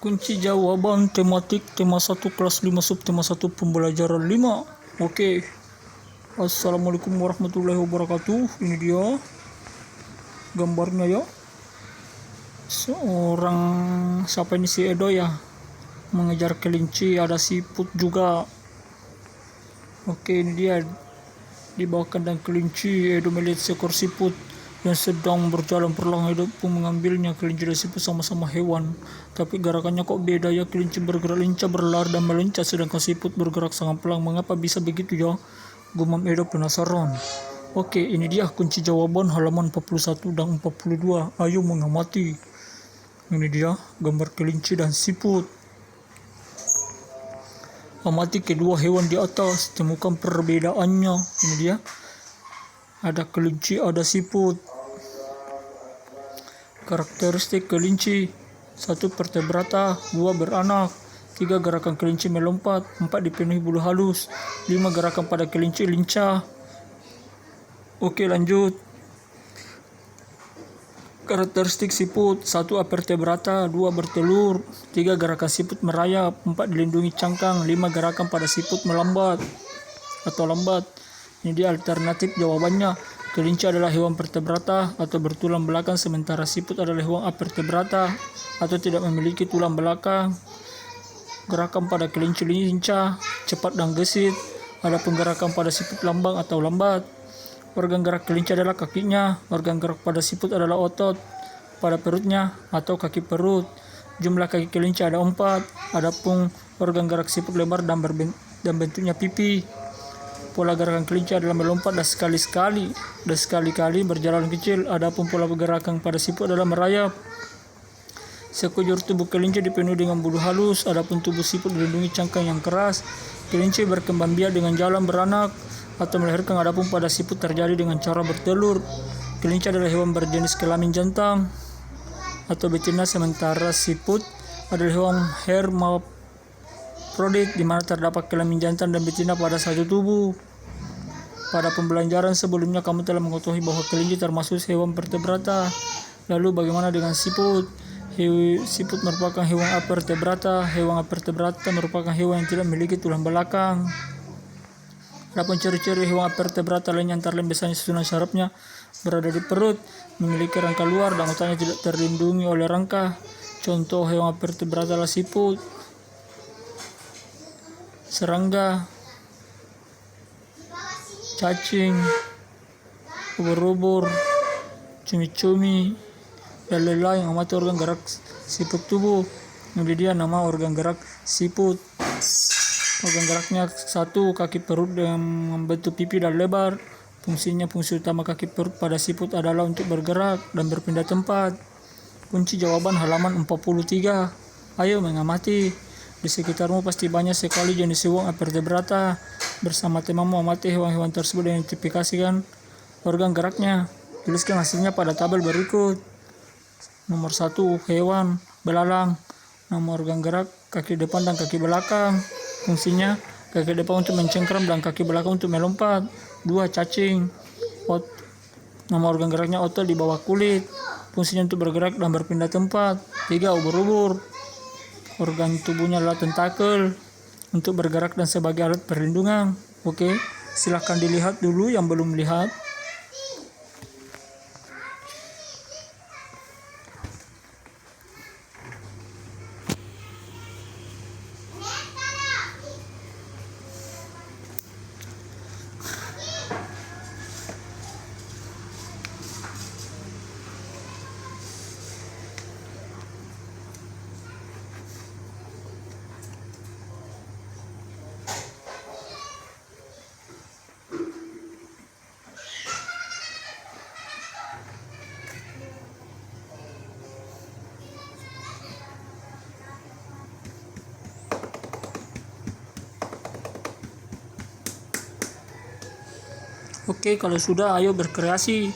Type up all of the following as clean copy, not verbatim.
Kunci jawaban tematik tema 1 kelas 5 subtema 1 pembelajaran 5. Oke. Assalamualaikum warahmatullahi wabarakatuh. Ini dia gambarnya ya. Seorang siapa ini, si Edo ya, mengejar kelinci, ada siput juga. Oke, ini dia di bawah kandang kelinci. Edo melihat seekor siput yang sedang berjalan perlahan. Edo pun mengambilnya. Kelinci dan siput sama-sama hewan, tapi gerakannya kok beda ya. Kelinci bergerak lincah, berlari dan meloncat, sedangkan siput bergerak sangat pelan. Mengapa bisa begitu ya? Gumam Edo penasaran. Oke, ini dia kunci jawaban halaman 41 dan 42. Ayo mengamati. Ini dia gambar kelinci dan siput. Amati kedua hewan di atas, temukan perbedaannya. Ini dia. Ada kelinci, ada siput. Karakteristik kelinci: 1 vertebrata, 2 beranak, 3 gerakan kelinci melompat, 4 dipenuhi bulu halus, 5 gerakan pada kelinci lincah. Oke, lanjut. Karakteristik siput: 1 avertebrata, 2 bertelur, 3 gerakan siput merayap, 4 dilindungi cangkang, 5 gerakan pada siput melambat atau lambat. Ini dia alternatif jawabannya. Kelinci adalah hewan vertebrata atau bertulang belakang, sementara siput adalah hewan avertebrata atau tidak memiliki tulang belakang. Gerakan pada kelinci lincah, cepat dan gesit. Adapun gerakan pada siput lambat atau lambat. Organ gerak kelinci adalah kakinya. Organ gerak pada siput adalah otot pada perutnya atau kaki perut. Jumlah kaki kelinci ada 4. Adapun organ gerak siput lebar dan bentuknya pipi. Pola gerakan kelinci adalah melompat dan sekali-kali berjalan kecil. Adapun pola gerakan pada siput adalah merayap. Sekujur tubuh kelinci dipenuhi dengan bulu halus. Adapun tubuh siput dilindungi cangkang yang keras. Kelinci berkembang biak dengan jalan beranak atau melahirkan. Adapun pada siput terjadi dengan cara bertelur. Kelinci adalah hewan berjenis kelamin jantan atau betina, sementara siput adalah hewan hermaprodit, di mana terdapat kelamin jantan dan betina pada satu tubuh. Pada pembelajaran sebelumnya kamu telah mengetahui bahwa kelinci termasuk hewan vertebrata. Lalu bagaimana dengan siput? Siput merupakan hewan avertebrata. Hewan avertebrata merupakan hewan yang tidak memiliki tulang belakang. Adapun ciri-ciri hewan vertebrata lainnya antara lain biasanya susunan syarafnya berada di perut, memiliki rangka luar dan otaknya tidak terlindungi oleh rangka. Contoh hewan vertebrata adalah siput, serangga, cacing, ubur-ubur, cumi-cumi, dan lain-lain. Amati organ gerak siput tubuh. Ini dia nama organ gerak siput. Organ geraknya: 1 kaki perut dengan membentuk pipi dan lebar. Fungsinya, fungsi utama kaki perut pada siput adalah untuk bergerak dan berpindah tempat. Kunci jawaban halaman 43. Ayo mengamati. Di sekitarmu pasti banyak sekali jenis hewan vertebrata. Bersama temamu amati hewan-hewan tersebut dan identifikasikan organ geraknya. Tuliskan hasilnya pada tabel berikut. Nomor 1, hewan belalang. Nama organ gerak: kaki depan dan kaki belakang. Fungsinya: kaki depan untuk mencengkram dan kaki belakang untuk melompat. 2, cacing. Nama organ geraknya otot di bawah kulit. Fungsinya untuk bergerak dan berpindah tempat. 3, ubur-ubur. Organ tubuhnya adalah tentakel untuk bergerak dan sebagai alat perlindungan. Oke, silahkan dilihat dulu yang belum lihat. Oke, kalau sudah, ayo berkreasi.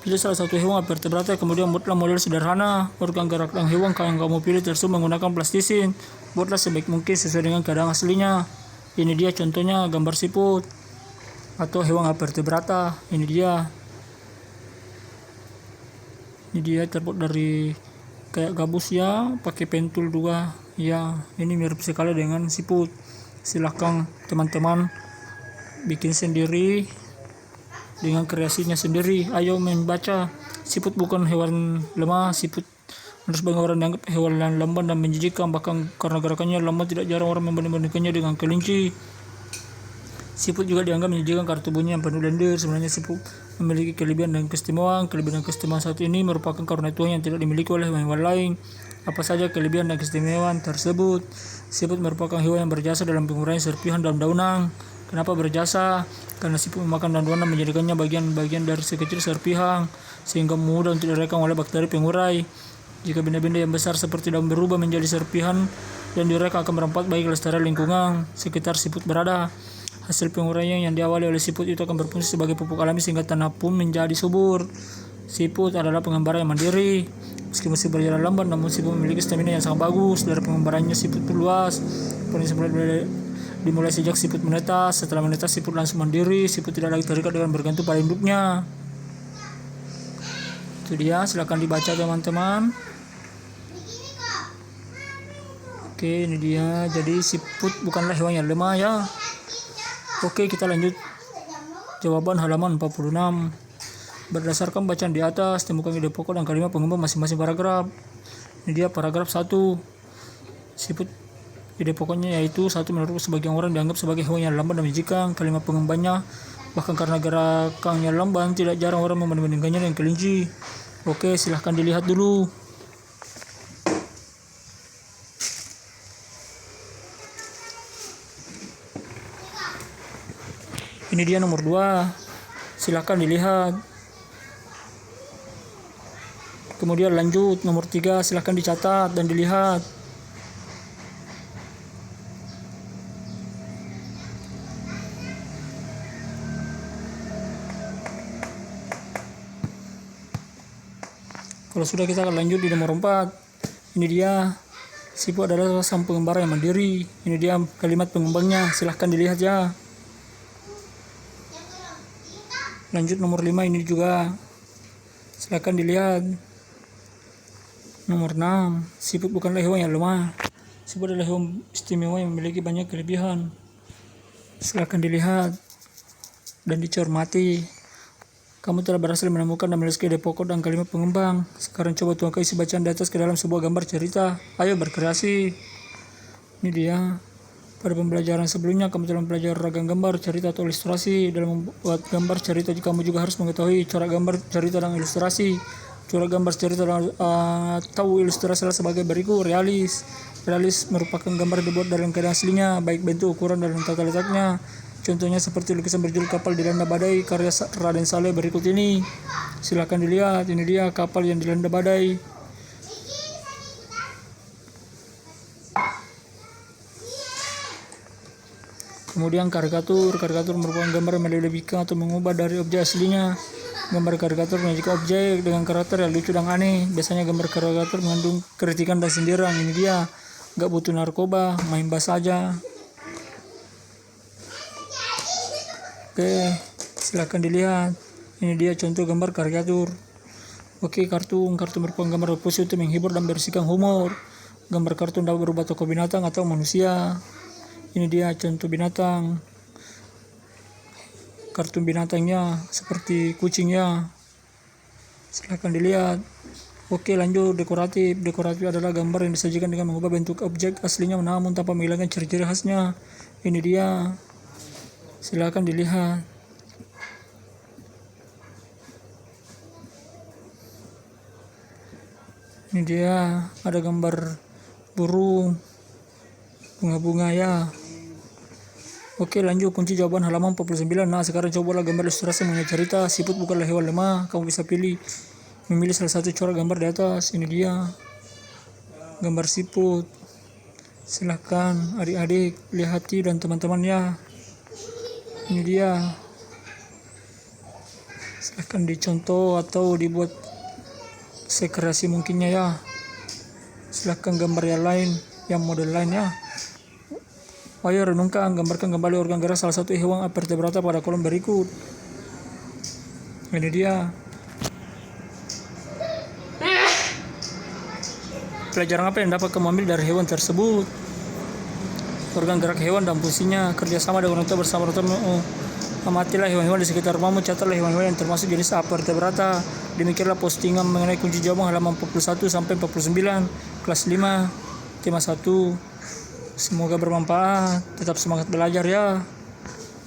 Pilih salah satu hewan vertebrata, kemudian buatlah model sederhana. Organ gerak dan hewan yang kamu pilih tersebut menggunakan plastisin. Buatlah sebaik mungkin sesuai dengan keadaan aslinya. Ini dia contohnya gambar siput atau hewan vertebrata. Ini dia terbuat dari kayak gabus ya, pakai pentul 2 Ya, ini mirip sekali dengan siput. Silahkan teman-teman bikin sendiri dengan kreasinya sendiri. Ayo membaca. Siput bukan hewan lemah. Siput menurut sebagian orang dianggap hewan yang lamban dan menjijikkan, bahkan karena gerakannya lambat tidak jarang orang membanding-bandingkannya dengan kelinci. Siput juga dianggap menjijikkan karena tubuhnya yang penuh lendir. Sebenarnya siput memiliki kelebihan dan keistimewaan. Kelebihan dan keistimewaan satu ini merupakan karunia Tuhan yang tidak dimiliki oleh hewan lain. Apa saja kelebihan dan keistimewaan tersebut? Siput merupakan hewan yang berjasa dalam pengurangan serpihan daun-daunan. Kenapa berjasa? Karena siput memakan daun-daunan menjadikannya bagian-bagian dari sekecil serpihan, sehingga mudah untuk direkam oleh bakteri pengurai. Jika benda-benda yang besar seperti daun berubah menjadi serpihan dan direka, akan merampat bagi kelestarian lingkungan sekitar siput berada. Hasil penguraian yang diawali oleh siput itu akan berfungsi sebagai pupuk alami sehingga tanah pun menjadi subur. Siput adalah pengembara yang mandiri. Meski masih berjalan lambat, namun siput memiliki stamina yang sangat bagus. Dari pengembarannya siput pun luas. Dimulai sejak siput menetas. Setelah menetas, siput langsung mandiri. Siput tidak lagi terikat dengan bergantung pada induknya. Itu dia, silakan dibaca teman-teman. Oke, ini dia. Jadi siput bukanlah hewan yang lemah ya. Oke, kita lanjut jawaban halaman 46. Berdasarkan bacaan di atas, temukan ide pokok dan kalimat pengembang masing-masing paragraf. Ini dia paragraf 1. Siput, ide pokoknya yaitu: 1. Menurut sebagian orang dianggap sebagai hewan yang lamban dan menjijikkan. Kalimat pengembangnya: bahkan karena gerakannya lamban, tidak jarang orang membanding-bandingkannya dengan kelinci. Oke, silahkan dilihat dulu. Ini dia nomor 2. Silahkan dilihat. Kemudian lanjut nomor 3, silahkan dicatat dan dilihat. Kalau sudah, kita akan lanjut di nomor 4. Ini dia, siput adalah sang pengembara yang mandiri. Ini dia kalimat pengembangnya, silahkan dilihat ya. Lanjut nomor 5, ini juga silahkan dilihat. Nomor 6, siput bukanlah hewan yang lemah. Siput adalah hewan istimewa yang memiliki banyak kelebihan. Silahkan dilihat dan dicermati. Kamu telah berhasil menemukan dan menuliskan ide pokok dan kalimat pengembang. Sekarang coba tuangkan isi bacaan di atas ke dalam sebuah gambar cerita. Ayo berkreasi. Ini dia. Pada pembelajaran sebelumnya, kamu telah mempelajari ragam gambar, cerita, atau ilustrasi. Dalam membuat gambar cerita, kamu juga harus mengetahui corak gambar cerita dan ilustrasi. Corak gambar cerita atau ilustrasi sebagai berikut. Realis merupakan gambar dibuat dari keadaan aslinya, baik bentuk, ukuran, dan tata letaknya. Contohnya seperti lukisan berjudul Kapal Dilanda Badai karya Raden Saleh berikut ini. Silakan dilihat. Ini dia kapal yang dilanda badai. Kemudian karikatur merupakan gambar yang melebihkan atau mengubah dari objek aslinya. Gambar karikatur menyajikan objek dengan karakter yang lucu dan aneh. Biasanya gambar karikatur mengandung kritikan dan sindiran. Ini dia, gak butuh narkoba, main bass saja. Oke, silakan dilihat. Ini dia contoh gambar karikatur. Oke, kartun merupakan gambar berfungsi untuk menghibur dan berisikan humor. Gambar kartun dapat berubah tokoh binatang atau manusia. Ini dia contoh binatang. Kartun binatangnya seperti kucingnya. Silahkan dilihat. Oke, lanjut dekoratif. Dekoratif adalah gambar yang disajikan dengan mengubah bentuk objek aslinya namun tanpa menghilangkan ciri-ciri khasnya. Ini dia. Silahkan dilihat. Ini dia, ada gambar burung, bunga-bunga ya. Oke, lanjut kunci jawaban halaman 49. Nah, sekarang cobalah gambar ilustrasi mengenai cerita siput bukanlah hewan lemah. Kamu bisa memilih salah satu corak gambar di atas. Ini dia gambar siput. Silahkan adik-adik lihati dan teman-teman ya. Ini dia. Silahkan dicontoh atau dibuat sekreasi mungkinnya ya. Silahkan gambar yang lain, yang model lain ya. Ayo renungkan, gambarkan kembali organ gerak salah satu hewan vertebrata pada kolom berikut. Ini dia. pelajaran apa yang dapat kamu ambil dari hewan tersebut? Organ gerak hewan dan fungsinya, kerjasama dengan orang tua bersama orang tua. Amatilah hewan-hewan di sekitar rumahmu, catatlah hewan-hewan yang termasuk jenis vertebrata. Demikianlah postingan mengenai kunci jawaban halaman 41 sampai 49 kelas 5 tema 1. Semoga bermanfaat, tetap semangat belajar ya.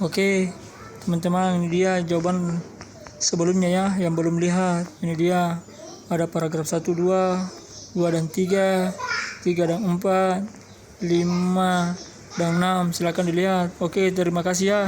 Oke teman-teman, ini dia jawaban sebelumnya ya, yang belum lihat. Ini dia, ada paragraf 1, 2, 2 dan 3, 3 dan 4, 5 dan 6. Silakan dilihat. Oke, terima kasih ya.